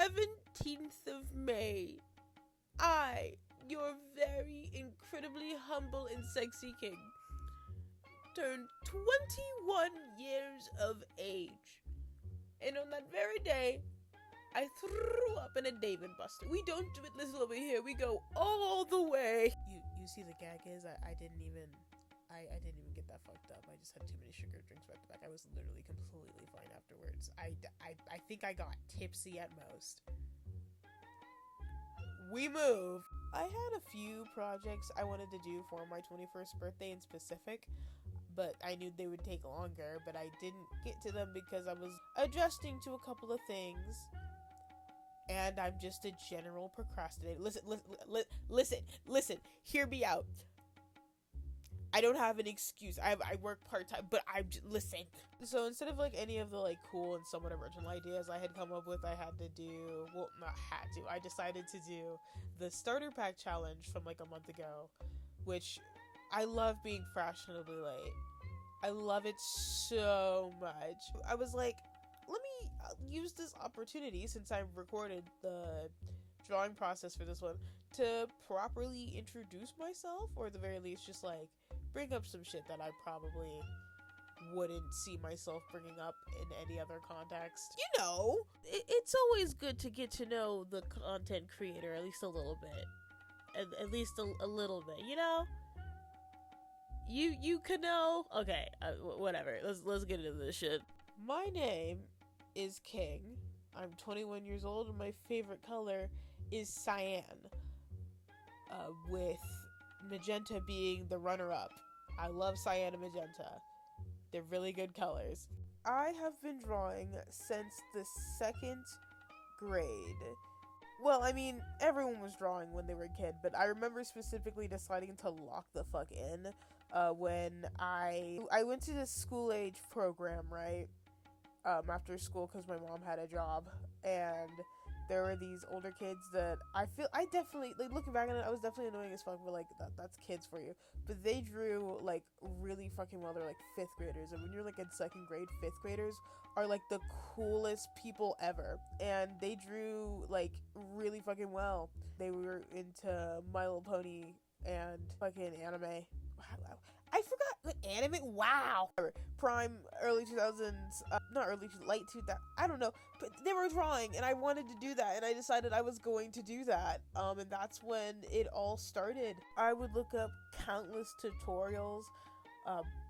17th of May, I, your very incredibly humble and sexy king, turned 21 years of age. And on that very day, I threw up in a Dave and Buster. We don't do it little over here. We go all the way. You see the gag is I didn't even get that fucked up. I just had too many sugar drinks back to back. I was literally completely fine afterwards. I think I got tipsy at most. We move. I had a few projects I wanted to do for my 21st birthday in specific, but I knew they would take longer, but I didn't get to them because I was adjusting to a couple of things, and I'm just a general procrastinator. Listen, hear me out. I don't have an excuse. I work part-time, but listen. So instead of like any of the like cool and somewhat original ideas I had come up with, I decided to do the starter pack challenge from like a month ago, which I love being fashionably late. I love it so much. I was like, let me use this opportunity, since I recorded the drawing process for this one, to properly introduce myself, or at the very least just like bring up some shit that I probably wouldn't see myself bringing up in any other context. You know, it's always good to get to know the content creator at least a little bit. At least a little bit, you know? You could know. Okay, whatever. Let's get into this shit. My name is King. I'm 21 years old, and my favorite color is cyan, with magenta being the runner-up. I love cyan and magenta. They're really good colors. I have been drawing since the 2nd grade. Well, I mean, everyone was drawing when they were a kid, but I remember specifically deciding to lock the fuck in when I went to this school-age program, right, after school, because my mom had a job, and there were these older kids that I definitely, like, looking back on it, I was definitely annoying as fuck, but, like, that's kids for you. But they drew, like, really fucking well. They're, like, 5th graders, and when you're, like, in 2nd grade, 5th graders are, like, the coolest people ever, and they drew, like, really fucking well. They were into My Little Pony and fucking anime. I forgot, like, anime? Wow! Prime, early 2000s, late 2000s, I don't know, but they were drawing, and I wanted to do that, and I decided I was going to do that, and that's when it all started. I would look up countless tutorials,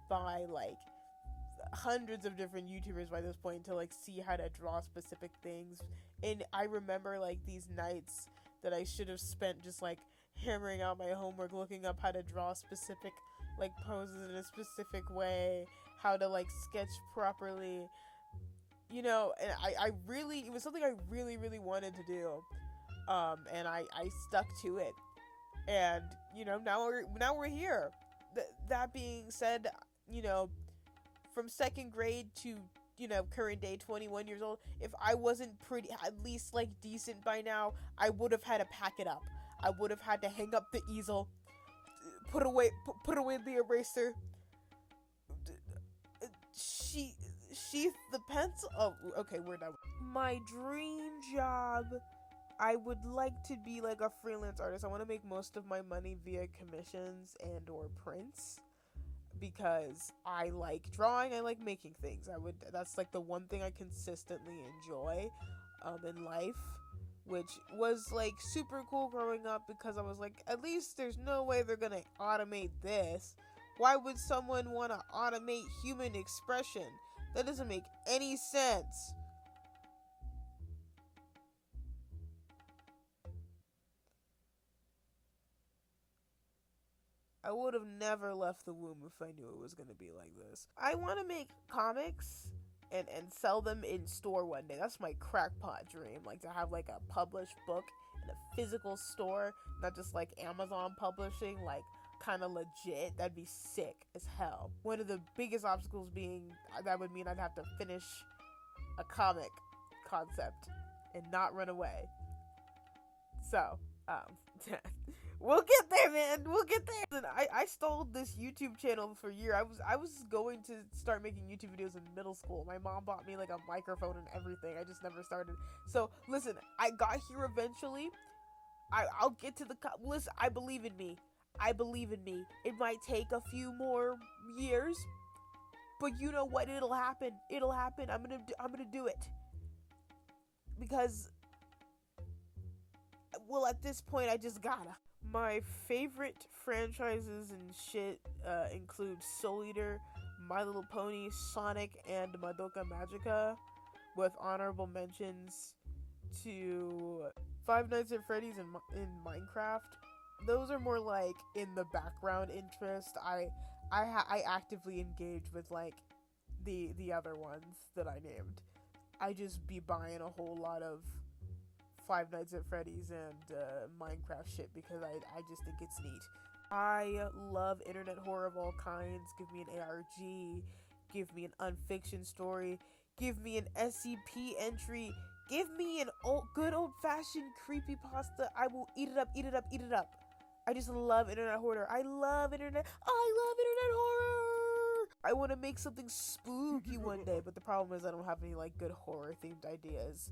by, like, hundreds of different YouTubers by this point to, like, see how to draw specific things, and I remember, like, these nights that I should have spent just, like, hammering out my homework, looking up how to draw specific, like, poses in a specific way, how to, like, sketch properly, you know, and it was something I really, really wanted to do, and I stuck to it, and, you know, now we're here. That being said, you know, from 2nd grade to, you know, current day, 21 years old, if I wasn't at least, like, decent by now, I would have had to pack it up. I would have had to hang up the easel, put away the eraser, sheath the pencil. Oh, okay, we're done. My dream job, I would like to be, like, a freelance artist. I want to make most of my money via commissions and or prints, because I like drawing, I like making things. That's, like, the one thing I consistently enjoy in life, which was, like, super cool growing up, because I was like, at least there's no way they're gonna automate this. Why would someone want to automate human expression? That doesn't make any sense. I would have never left the womb if I knew it was going to be like this. I want to make comics and sell them in store one day. That's my crackpot dream. Like, to have, like, a published book in a physical store, not just, like, Amazon publishing, like, kind of legit. That'd be sick as hell. One of the biggest obstacles being that would mean I'd have to finish a comic concept and not run away. So, We'll get there, man. We'll get there. And I stole this YouTube channel for a year. I was going to start making YouTube videos in middle school. My mom bought me like a microphone and everything. I just never started. So listen, I got here eventually. I'll get to the listen. I believe in me. I believe in me. It might take a few more years, but you know what? It'll happen. It'll happen. I'm gonna do it because, well, at this point, I just gotta. My favorite franchises and shit include Soul Eater, My Little Pony, Sonic, and Madoka Magica, with honorable mentions to Five Nights at Freddy's in Minecraft. Those are more like in the background interest. I actively engage with like the other ones that I named. I just be buying a whole lot of Five Nights at Freddy's and Minecraft shit because I just think it's neat. I love internet horror of all kinds. Give me an ARG, give me an unfiction story, give me an SCP entry, give me an good old-fashioned creepypasta. I will eat it up, eat it up, eat it up. I just love internet horror. I love internet horror. I want to make something spooky one day, but the problem is I don't have any like good horror themed ideas.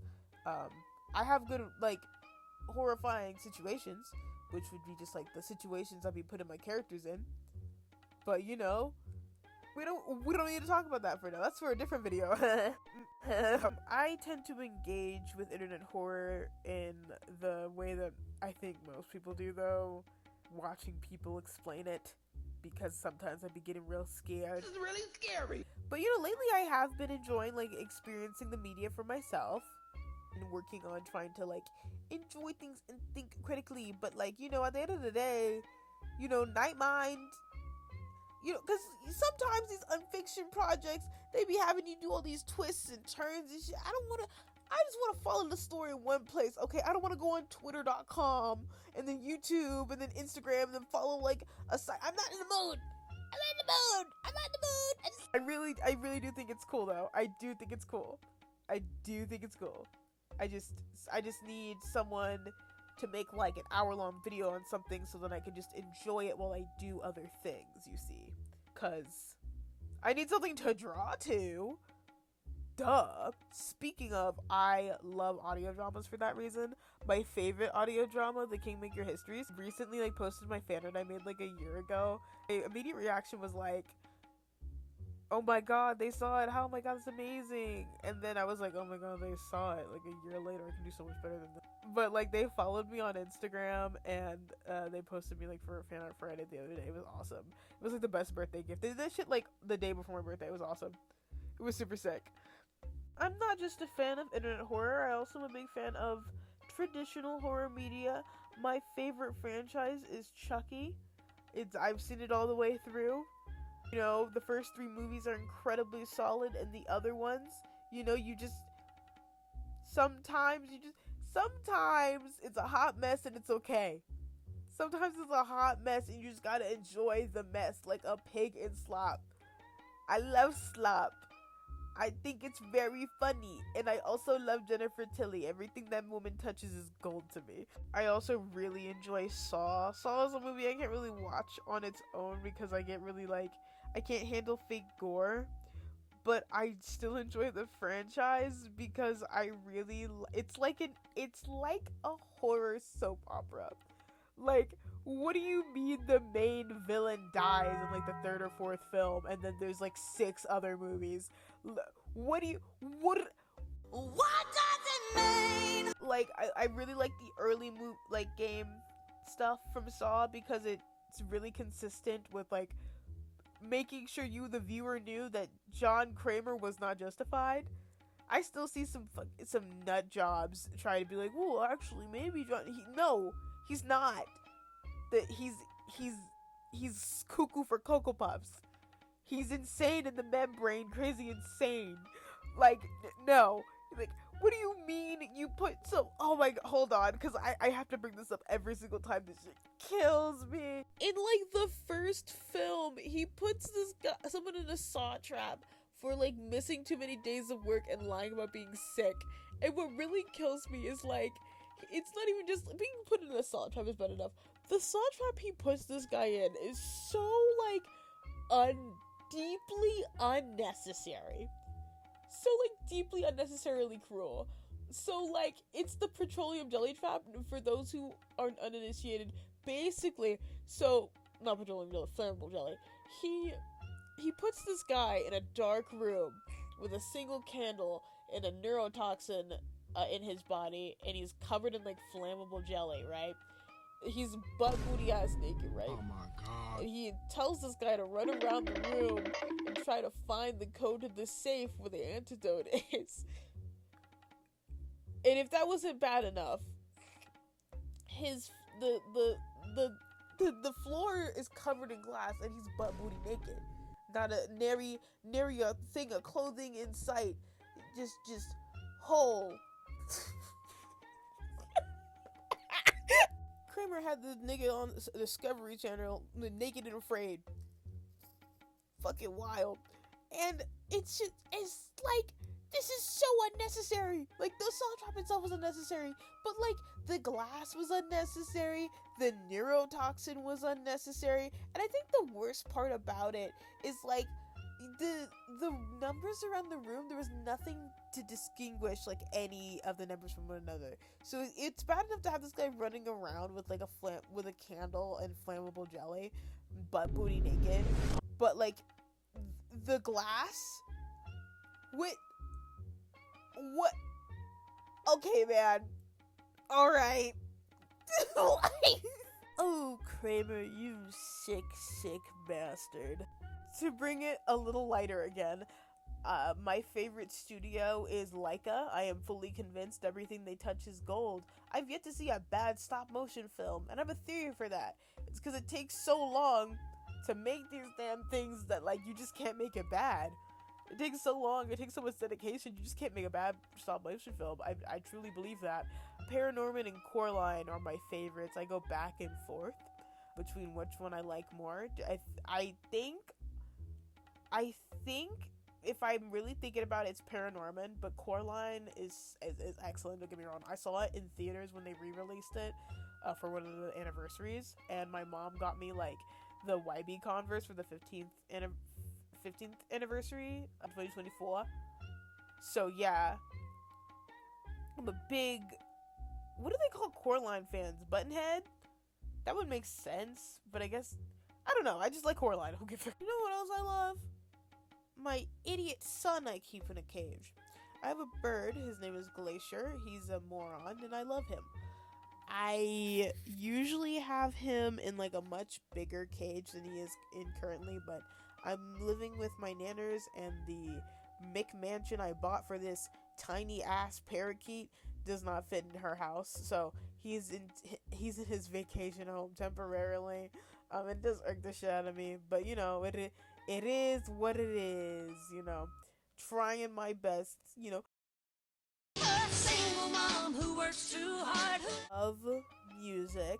I have good like horrifying situations, which would be just like the situations I'd be putting my characters in. But you know, we don't need to talk about that for now. That's for a different video. I tend to engage with internet horror in the way that I think most people do, though, watching people explain it, because sometimes I'd be getting real scared. This is really scary. But you know, lately I have been enjoying like experiencing the media for myself and working on trying to like enjoy things and think critically. But like, you know, at the end of the day, you know, Night Mind, you know, because sometimes these unfiction projects, they be having you do all these twists and turns and shit. I just want to follow the story in one place. Okay, I don't want to go on twitter.com and then YouTube and then Instagram and then follow like a site. I'm not in the mood. I really do think it's cool though. I do think it's cool. I just need someone to make like an hour-long video on something so that I can just enjoy it while I do other things, you see. Cause I need something to draw to. Duh. Speaking of, I love audio dramas for that reason. My favorite audio drama, The Kingmaker Histories, recently like posted my fanart I made like a year ago. My immediate reaction was like, oh my god, they saw it. Oh my god, it's amazing. And then I was like, oh my god, they saw it. Like a year later, I can do so much better than that. But like they followed me on Instagram and they posted me like for a fanart Friday the other day. It was awesome. It was like the best birthday gift. They did that shit like the day before my birthday. It was awesome. It was super sick. I'm not just a fan of internet horror, I also am a big fan of traditional horror media. My favorite franchise is Chucky. I've seen it all the way through. You know, the first 3 movies are incredibly solid, and the other ones, you know, sometimes it's a hot mess and it's okay. Sometimes it's a hot mess and you just gotta enjoy the mess like a pig in slop. I love slop. I think it's very funny, and I also love Jennifer Tilly. Everything that woman touches is gold to me. I also really enjoy Saw. Saw is a movie I can't really watch on its own because I get really like, I can't handle fake gore, but I still enjoy the franchise because I really, it's like a horror soap opera. Like, what do you mean the main villain dies in like the 3rd or 4th film and then there's like 6 other movies? What does it mean? Like, I really like the early game stuff from Saw because it's really consistent with like making sure you, the viewer, knew that John Kramer was not justified. I still see some nut jobs trying to be like, well, actually, maybe John. No, he's not. That he's cuckoo for Cocoa Puffs. He's insane in the membrane, crazy insane. Like, no. Like, what do you mean you put some... Oh my god, hold on, because I have to bring this up every single time. This shit kills me. In, like, the first film, he puts someone in a saw trap for, like, missing too many days of work and lying about being sick. And what really kills me is, like, It's not even just being put in a salt trap is bad enough. The salt trap he puts this guy in is so like deeply unnecessary. So like deeply unnecessarily cruel. So like it's the petroleum jelly trap for those who aren't uninitiated. Basically, so not petroleum jelly, flammable jelly. He puts this guy in a dark room with a single candle and a neurotoxin in his body, and he's covered in like flammable jelly, right? He's butt booty ass naked, right? Oh my god. And he tells this guy to run around the room and try to find the code to the safe where the antidote is. And if that wasn't bad enough, the floor is covered in glass and he's butt booty naked. Not a nary a thing of clothing in sight. Just whole. Kramer had the nigga on the Discovery Channel, Naked and Afraid. Fucking wild. And it's like, this is so unnecessary. Like, the salt trap itself was unnecessary, but like, the glass was unnecessary, the neurotoxin was unnecessary, and I think the worst part about it is like, the numbers around the room, there was nothing to distinguish like any of the numbers from one another. So it's bad enough to have this guy running around with like with a candle and flammable jelly, butt booty naked, but like the glass, what? Okay, man. All right. Oh, Kramer, you sick bastard. To bring it a little lighter again, my favorite studio is Leica. I am fully convinced everything they touch is gold. I've yet to see a bad stop motion film, and I have a theory for that. It's because it takes so long to make these damn things that like you just can't make it bad. It takes so long, it takes so much dedication, you just can't make a bad stop motion film. I truly believe that. Paranorman and Coraline are my favorites. I go back and forth between which one I like more. I think if I'm really thinking about it, it's Paranorman, but Coraline is excellent, don't get me wrong. I saw it in theaters when they re-released it for one of the anniversaries, and my mom got me like the YB Converse for the 15th anniversary of 2024. So yeah, I'm a big, what do they call Coraline fans? Buttonhead? That would make sense, but I guess, I don't know, I just like Coraline. Who gives a... You know what else I love? My idiot son I keep in a cage. I have a bird, his name is Glacier, he's a moron, and I love him. I usually have him in like a much bigger cage than he is in currently, but I'm living with my nanners, and the McMansion I bought for this tiny ass parakeet does not fit in her house, so he's in his vacation home temporarily. It does irk the shit out of me, but you know, it is what it is, you know, trying my best, you know. A single mom who works too hard. Of music,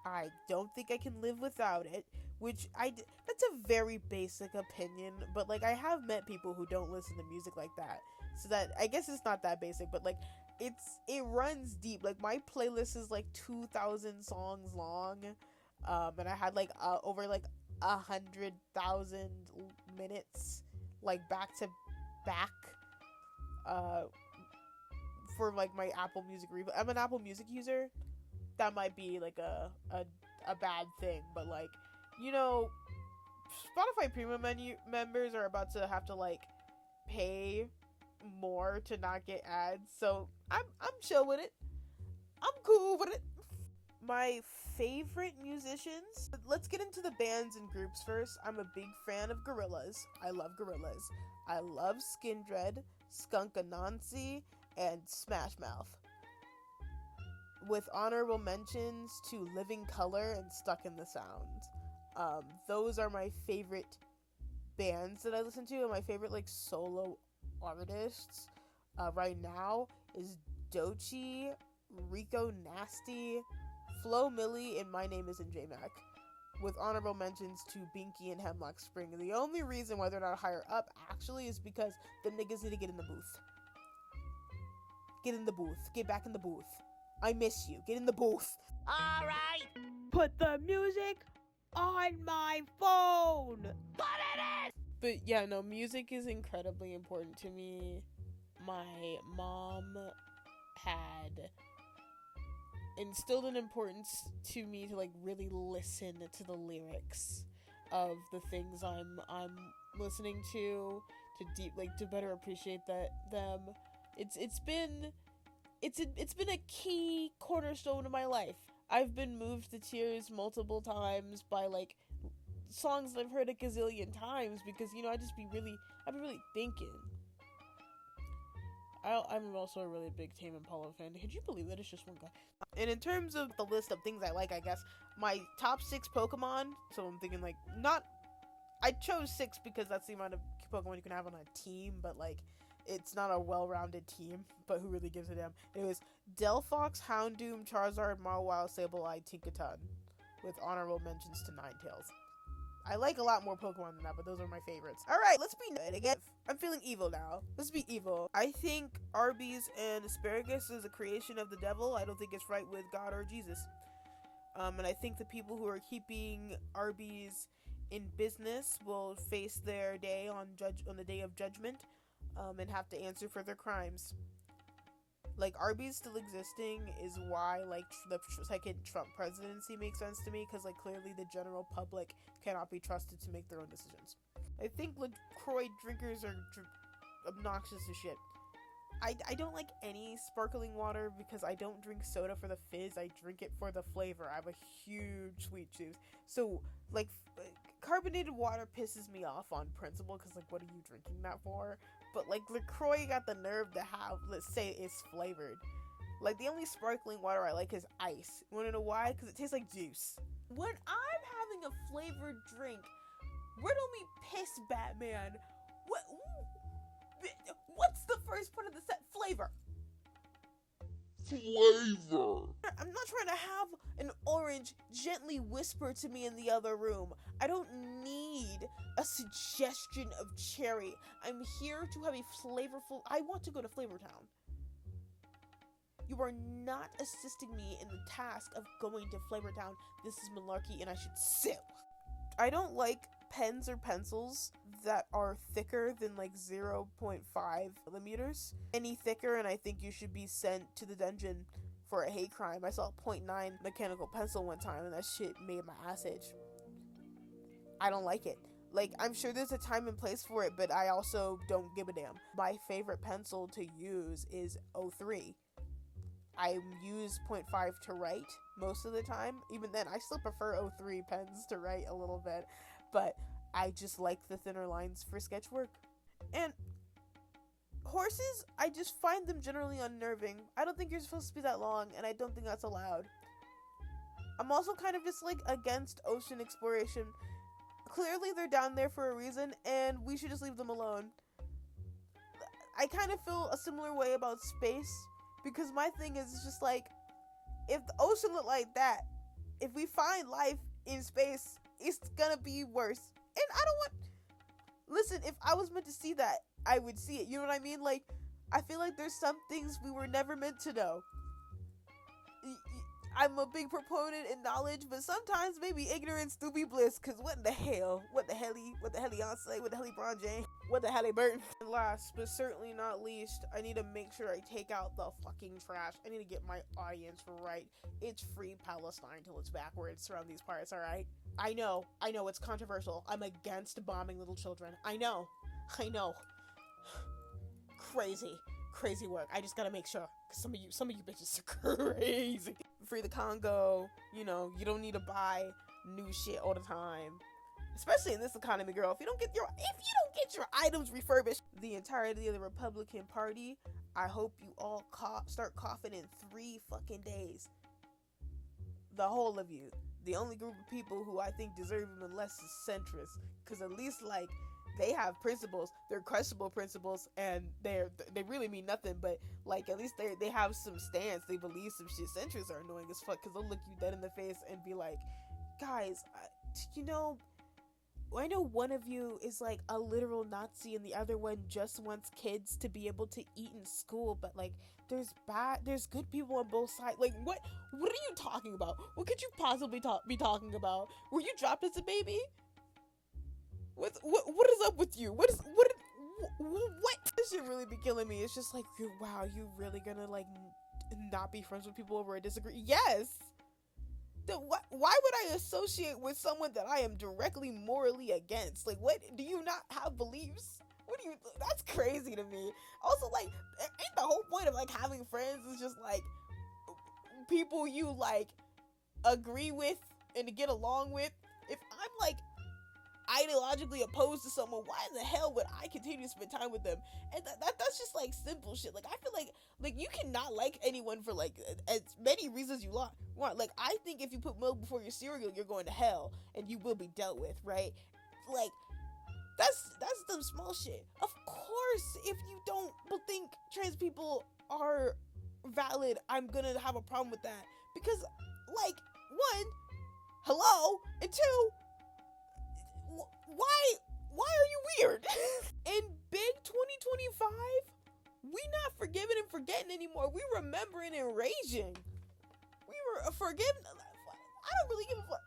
I don't think I can live without it, which that's a very basic opinion, but like I have met people who don't listen to music like that, so that I guess it's not that basic, but like it runs deep. Like my playlist is like 2,000 songs long, and I had like over like 100,000 minutes like back to back for like my Apple Music I'm an Apple Music user. That might be like a bad thing, but like, you know, Spotify Premium members are about to have to like pay more to not get ads, so I'm chill with it. I'm cool with it. My favorite musicians. Let's get into the bands and groups first. I'm a big fan of Gorillaz. I love Gorillaz. I love Skindred, Skunk Anansi, and Smash Mouth. With honorable mentions to Living Color and Stuck in the Sound. Those are my favorite bands that I listen to, and my favorite like solo artists right now is Doechii, Rico Nasty, Flo Milli, and My Name Isn't J-Mac, with honorable mentions to Binky and Hemlock Spring. And the only reason why they're not higher up actually is because the niggas need to get in the booth. Get in the booth. Get back in the booth. I miss you. Get in the booth. All right. Put the music on my phone. Put it in. But yeah, no, music is incredibly important to me. My mom had instilled an importance to me to like really listen to the lyrics of the things I'm listening to to better appreciate them. It's been a key cornerstone of my life. I've been moved to tears multiple times by like songs that I've heard a gazillion times because I've been really thinking. I'm also a really big Tame Impala fan. Could you believe that it's just one guy? And in terms of the list of things I like, I guess my top 6 Pokemon. So I'm thinking like I chose 6 because that's the amount of Pokemon you can have on a team, but like it's not a well-rounded team. But who really gives a damn? It was Delphox, Houndoom, Charizard, Mawile, Sableye, Tinkaton, with honorable mentions to Ninetales. I like a lot more Pokemon than that, but those are my favorites. Alright, let's be good again. I'm feeling evil now. Let's be evil. I think Arby's and asparagus is a creation of the devil. I don't think it's right with God or Jesus. And I think the people who are keeping Arby's in business will face their day on the day of judgment, and have to answer for their crimes. Like, Arby's still existing is why, like, the second Trump presidency makes sense to me, because, like, clearly the general public cannot be trusted to make their own decisions. I think LaCroix drinkers are obnoxious as shit. I don't like any sparkling water because I don't drink soda for the fizz. I drink it for the flavor. I have a huge sweet tooth. So, like, carbonated water pisses me off on principle because, like, what are you drinking that for? But, like, LaCroix got the nerve to have, let's say, it's flavored. Like, the only sparkling water I like is ice. You wanna know why? Because it tastes like juice. When I'm having a flavored drink, riddle me piss, Batman. What's the first part of the set? Flavor. Flavor. I'm not trying to have an orange gently whisper to me in the other room. I don't need a suggestion of cherry. I'm here to have a flavorful... I want to go to Flavor Town. You are not assisting me in the task of going to Flavor Town. This is malarkey and I should sue. I don't like pens or pencils that are thicker than like 0.5 millimeters. Any thicker and I think you should be sent to the dungeon for a hate crime. I saw a 0.9 mechanical pencil one time and that shit made my ass itch. I don't like it. Like, I'm sure there's a time and place for it, but I also don't give a damn. My favorite pencil to use is 03. I use 0.5 to write most of the time. Even then, I still prefer 03 pens to write a little bit, but I just like the thinner lines for sketch work. And horses, I just find them generally unnerving. I don't think you're supposed to be that long, and I don't think that's allowed. I'm also kind of just like against ocean exploration. Clearly they're down there for a reason, and we should just leave them alone. I kind of feel a similar way about space, because my thing is just like, if the ocean looked like that, if we find life in space, it's gonna be worse. And I don't want... Listen, if I was meant to see that, I would see it. You know what I mean? Like, I feel like there's some things we were never meant to know. I'm a big proponent in knowledge, but sometimes maybe ignorance do be bliss, because what the hell? What the hell Beyonce? What the hell Bron James? What the hell Burton? And last, but certainly not least, I need to make sure I take out the fucking trash. I need to get my audience right. It's free Palestine till it's backwards around these parts, alright? I know, it's controversial. I'm against bombing little children. I know. Crazy work. I just gotta make sure, because some of you bitches are crazy. Free the Congo, you don't need to buy new shit all the time. Especially in this economy, girl. If you don't get your items refurbished, the entirety of the Republican Party, I hope you all start coughing in 3 fucking days. The whole of you. The only group of people who I think deserve them less is centrists. Because at least, like, they have principles. They're questionable principles, and they really mean nothing, but, like, at least they have some stance. They believe some shit. Centrists are annoying as fuck, because they'll look you dead in the face and be like, guys, I know one of you is like a literal Nazi and the other one just wants kids to be able to eat in school, but like there's good people on both sides. Like what are you talking about? What could you possibly be talking about? Were you dropped as a baby? What is up with you? What this shit really be killing me. It's just like, wow, you really gonna like not be friends with people over a disagree? Yes. Why would I associate with someone that I am directly morally against? Like, what, do you not have beliefs? That's crazy to me. Also, like, ain't the whole point of like having friends is just like people you like agree with and to get along with? If I'm like ideologically opposed to someone, why in the hell would I continue to spend time with them? And that's just like simple shit. Like, I feel like you cannot like anyone for like as many reasons you want. Like, I think if you put milk before your cereal, you're going to hell and you will be dealt with, right? Like, that's some small shit. Of course, if you don't think trans people are valid, I'm gonna have a problem with that, because like, one, hello, and two, why are you weird? In big 2025, we not forgiving and forgetting anymore. We remembering and raging. We were forgiving. I don't really give a fuck.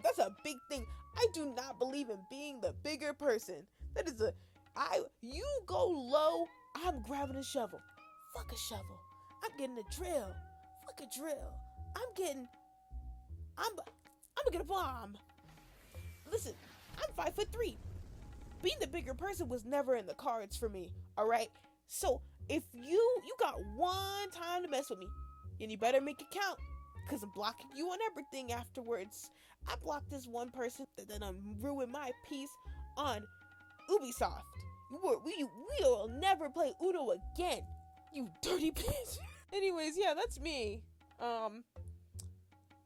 That's a big thing. I do not believe in being the bigger person. That is you go low, I'm grabbing a shovel. Fuck a shovel. I'm getting a drill. Fuck a drill. I'm gonna get a bomb. Listen, I'm 5'3". Being the bigger person was never in the cards for me, alright? So, if you got one time to mess with me, and you better make it count, because I'm blocking you on everything afterwards. I blocked this one person that then ruined my peace on Ubisoft. We'll never play Uno again, you dirty bitch. Anyways, yeah, that's me.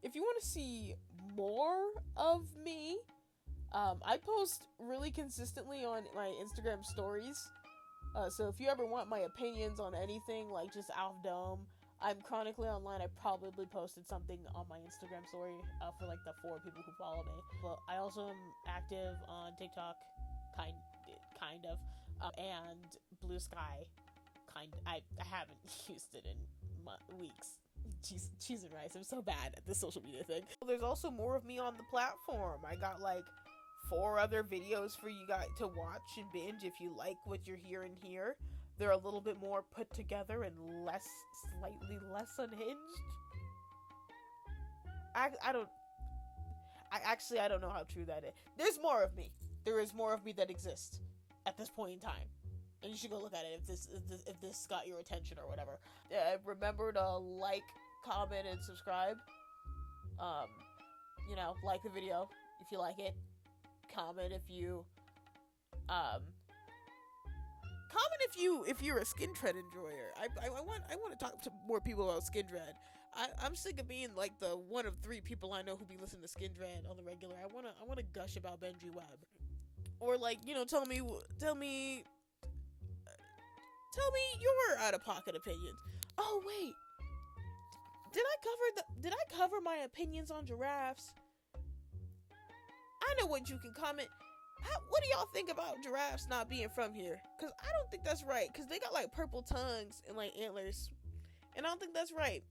If you want to see more of me, I post really consistently on my Instagram stories. So if you ever want my opinions on anything, like just Alf Dome, I'm chronically online. I probably posted something on my Instagram story for like the 4 people who follow me. But I also am active on TikTok, kind of, and Blue Sky. I haven't used it in weeks. Cheese and rice. I'm so bad at this social media thing. There's also more of me on the platform. I got like 4 other videos for you guys to watch and binge if you like what you're hearing here. They're a little bit more put together and slightly less unhinged. I don't know how true that is. There's more of me. There is more of me that exists at this point in time, and you should go look at it if this got your attention or whatever. Remember to like, comment, and subscribe. Like the video if you like it. Comment if you're a skin tread enjoyer. I want to talk to more people about skin dread. I'm sick of being like the one of 3 people I know who be listening to skin dread on the regular. I wanna gush about Benji Webb, or like, tell me your out of pocket opinions. Oh wait, did I cover my opinions on giraffes? I know what you can comment. What do y'all think about giraffes not being from here? Because I don't think that's right. Because they got like purple tongues and like antlers, and I don't think that's right.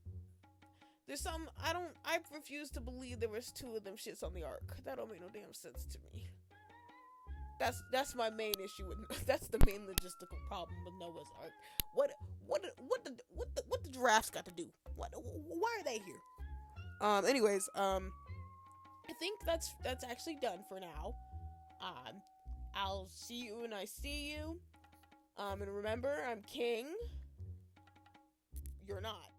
There's some I refuse to believe there was 2 of them shits on the ark. That don't make no damn sense to me. That's my main issue with. That's the main logistical problem with Noah's Ark. What the giraffes got to do? Why are they here? Anyways, I think that's actually done for now. I'll see you when I see you. And remember, I'm king. You're not.